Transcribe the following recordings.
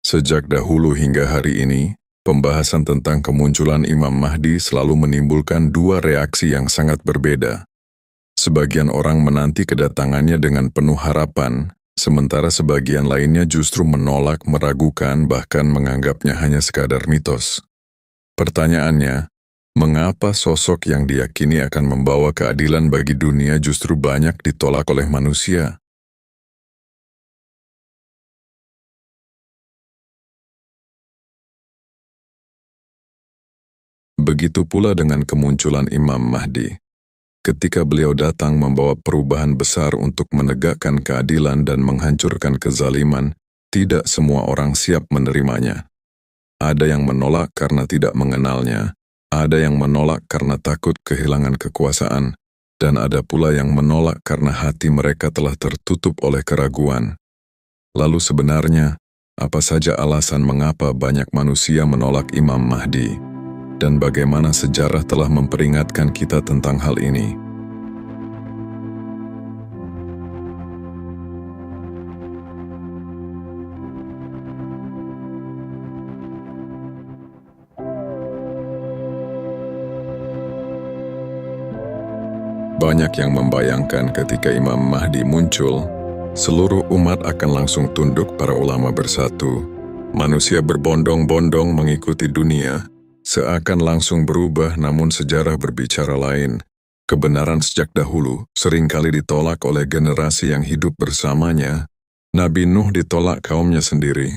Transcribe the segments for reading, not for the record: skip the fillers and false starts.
Sejak dahulu hingga hari ini, pembahasan tentang kemunculan Imam Mahdi selalu menimbulkan dua reaksi yang sangat berbeda. Sebagian orang menanti kedatangannya dengan penuh harapan, sementara sebagian lainnya justru menolak, meragukan, bahkan menganggapnya hanya sekadar mitos. Pertanyaannya, mengapa sosok yang diyakini akan membawa keadilan bagi dunia justru banyak ditolak oleh manusia? Begitu pula dengan kemunculan Imam Mahdi. Ketika beliau datang membawa perubahan besar untuk menegakkan keadilan dan menghancurkan kezaliman, tidak semua orang siap menerimanya. Ada yang menolak karena tidak mengenalnya, ada yang menolak karena takut kehilangan kekuasaan, dan ada pula yang menolak karena hati mereka telah tertutup oleh keraguan. Lalu sebenarnya, apa saja alasan mengapa banyak manusia menolak Imam Mahdi? Dan bagaimana sejarah telah memperingatkan kita tentang hal ini. Banyak yang membayangkan ketika Imam Mahdi muncul, seluruh umat akan langsung tunduk, para ulama bersatu. Manusia berbondong-bondong mengikuti dunia, seakan langsung berubah, namun sejarah berbicara lain. Kebenaran sejak dahulu seringkali ditolak oleh generasi yang hidup bersamanya. Nabi Nuh ditolak kaumnya sendiri.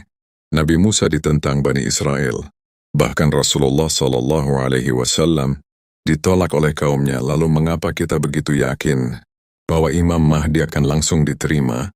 Nabi Musa ditentang Bani Israel. Bahkan Rasulullah SAW ditolak oleh kaumnya. Lalu mengapa kita begitu yakin bahwa Imam Mahdi akan langsung diterima?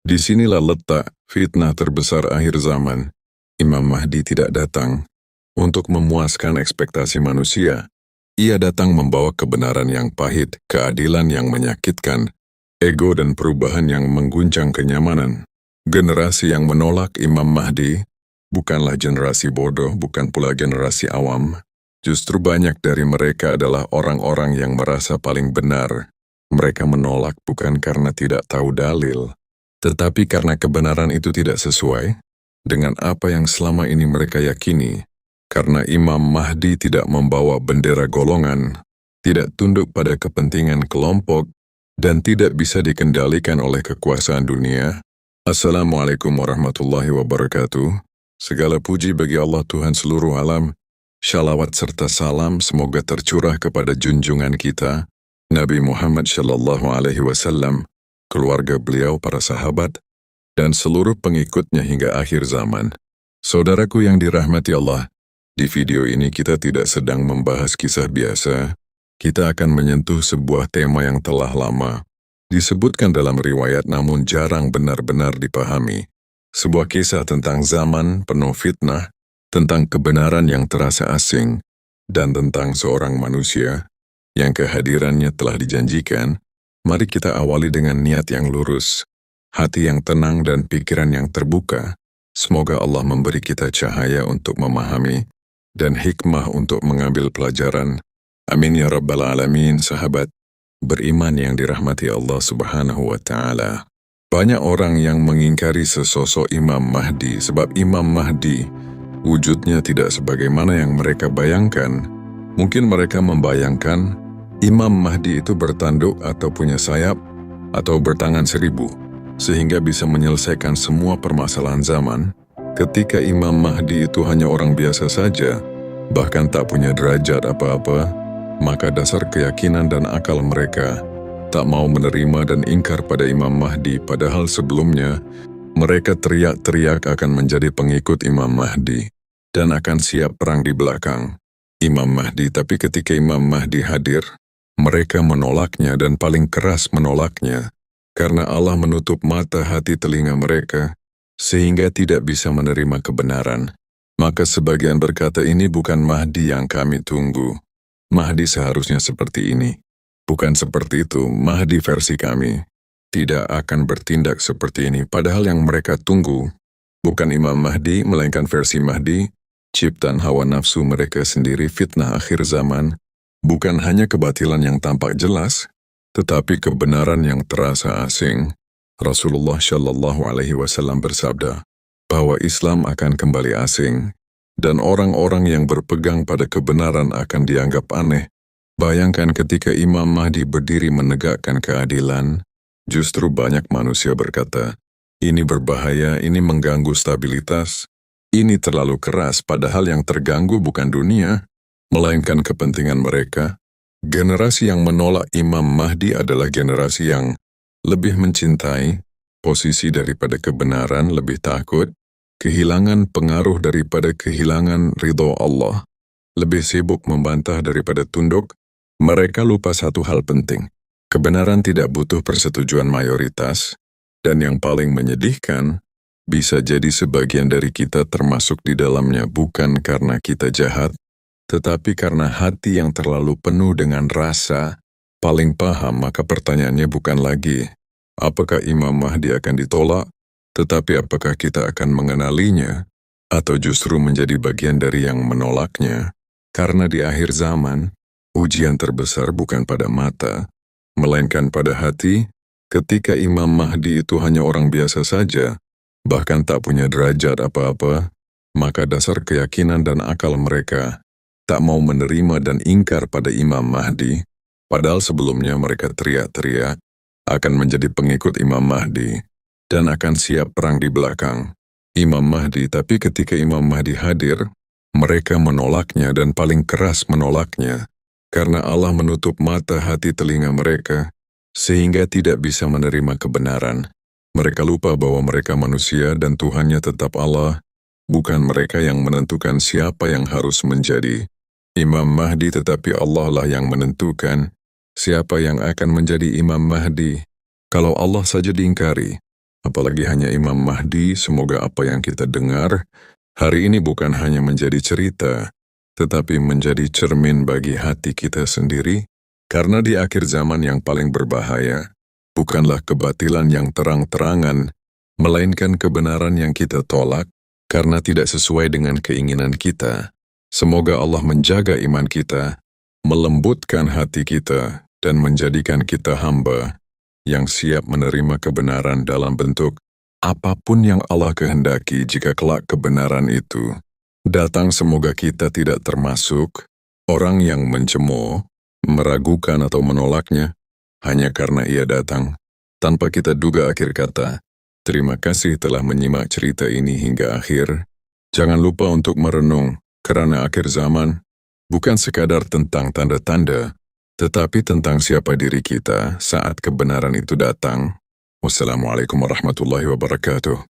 Disinilah letak fitnah terbesar akhir zaman. Imam Mahdi tidak datang untuk memuaskan ekspektasi manusia. Ia datang membawa kebenaran yang pahit, keadilan yang menyakitkan, ego dan perubahan yang mengguncang kenyamanan. Generasi yang menolak Imam Mahdi bukanlah generasi bodoh, bukan pula generasi awam. Justru banyak dari mereka adalah orang-orang yang merasa paling benar. Mereka menolak bukan karena tidak tahu dalil, tetapi karena kebenaran itu tidak sesuai dengan apa yang selama ini mereka yakini. Karena Imam Mahdi tidak membawa bendera golongan, tidak tunduk pada kepentingan kelompok, dan tidak bisa dikendalikan oleh kekuasaan dunia. Assalamualaikum warahmatullahi wabarakatuh. Segala puji bagi Allah Tuhan seluruh alam. Shalawat serta salam semoga tercurah kepada junjungan kita, Nabi Muhammad SAW, keluarga beliau, para sahabat, dan seluruh pengikutnya hingga akhir zaman. Saudaraku yang dirahmati Allah, di video ini kita tidak sedang membahas kisah biasa. Kita akan menyentuh sebuah tema yang telah lama disebutkan dalam riwayat namun jarang benar-benar dipahami. Sebuah kisah tentang zaman penuh fitnah, tentang kebenaran yang terasa asing, dan tentang seorang manusia yang kehadirannya telah dijanjikan. Mari kita awali dengan niat yang lurus, hati yang tenang dan pikiran yang terbuka. Semoga Allah memberi kita cahaya untuk memahami dan hikmah untuk mengambil pelajaran. Amin ya rabbal alamin. Sahabat beriman yang dirahmati Allah Subhanahu wa Ta'ala. Banyak orang yang mengingkari sesosok Imam Mahdi sebab Imam Mahdi wujudnya tidak sebagaimana yang mereka bayangkan. Mungkin mereka membayangkan Imam Mahdi itu bertanduk atau punya sayap atau bertangan 1000 sehingga bisa menyelesaikan semua permasalahan zaman. Ketika Imam Mahdi itu hanya orang biasa saja, bahkan tak punya derajat apa-apa, maka dasar keyakinan dan akal mereka tak mau menerima dan ingkar pada Imam Mahdi, padahal sebelumnya mereka teriak-teriak akan menjadi pengikut Imam Mahdi dan akan siap perang di belakang Imam Mahdi. Tapi ketika Imam Mahdi hadir, mereka menolaknya dan paling keras menolaknya, karena Allah menutup mata hati telinga mereka, sehingga tidak bisa menerima kebenaran. Maka sebagian berkata, ini bukan Mahdi yang kami tunggu. Mahdi seharusnya seperti ini. Bukan seperti itu, Mahdi versi kami tidak akan bertindak seperti ini. Padahal yang mereka tunggu bukan Imam Mahdi, melainkan versi Mahdi, ciptaan hawa nafsu mereka sendiri. Fitnah akhir zaman bukan hanya kebatilan yang tampak jelas, tetapi kebenaran yang terasa asing. Rasulullah SAW bersabda, bahwa Islam akan kembali asing, dan orang-orang yang berpegang pada kebenaran akan dianggap aneh. Bayangkan ketika Imam Mahdi berdiri menegakkan keadilan, justru banyak manusia berkata, ini berbahaya, ini mengganggu stabilitas, ini terlalu keras, padahal yang terganggu bukan dunia, melainkan kepentingan mereka. Generasi yang menolak Imam Mahdi adalah generasi yang lebih mencintai posisi daripada kebenaran, lebih takut kehilangan pengaruh daripada kehilangan ridho Allah, lebih sibuk membantah daripada tunduk. Mereka lupa satu hal penting. Kebenaran tidak butuh persetujuan mayoritas, dan yang paling menyedihkan, bisa jadi sebagian dari kita termasuk di dalamnya bukan karena kita jahat, tetapi karena hati yang terlalu penuh dengan rasa, paling paham. Maka pertanyaannya bukan lagi, apakah Imam Mahdi akan ditolak, tetapi apakah kita akan mengenalinya, atau justru menjadi bagian dari yang menolaknya. Karena di akhir zaman, ujian terbesar bukan pada mata, melainkan pada hati. Ketika Imam Mahdi itu hanya orang biasa saja, bahkan tak punya derajat apa-apa, maka dasar keyakinan dan akal mereka tak mau menerima dan ingkar pada Imam Mahdi, padahal sebelumnya mereka teriak-teriak akan menjadi pengikut Imam Mahdi dan akan siap perang di belakang Imam Mahdi. Tapi ketika Imam Mahdi hadir, mereka menolaknya dan paling keras menolaknya, karena Allah menutup mata hati telinga mereka, sehingga tidak bisa menerima kebenaran. Mereka lupa bahwa mereka manusia dan Tuhannya tetap Allah, bukan mereka yang menentukan siapa yang harus menjadi Imam Mahdi, tetapi Allah lah yang menentukan siapa yang akan menjadi Imam Mahdi. Kalau Allah saja diingkari, apalagi hanya Imam Mahdi. Semoga apa yang kita dengar hari ini bukan hanya menjadi cerita, tetapi menjadi cermin bagi hati kita sendiri, karena di akhir zaman yang paling berbahaya bukanlah kebatilan yang terang-terangan, melainkan kebenaran yang kita tolak karena tidak sesuai dengan keinginan kita. Semoga Allah menjaga iman kita, melembutkan hati kita, dan menjadikan kita hamba yang siap menerima kebenaran dalam bentuk apapun yang Allah kehendaki. Jika kelak kebenaran itu datang, semoga kita tidak termasuk orang yang mencemooh, meragukan atau menolaknya hanya karena ia datang tanpa kita duga. Akhir kata, terima kasih telah menyimak cerita ini hingga akhir. Jangan lupa untuk merenung, karena akhir zaman bukan sekadar tentang tanda-tanda, tetapi tentang siapa diri kita saat kebenaran itu datang. Wassalamualaikum warahmatullahi wabarakatuh.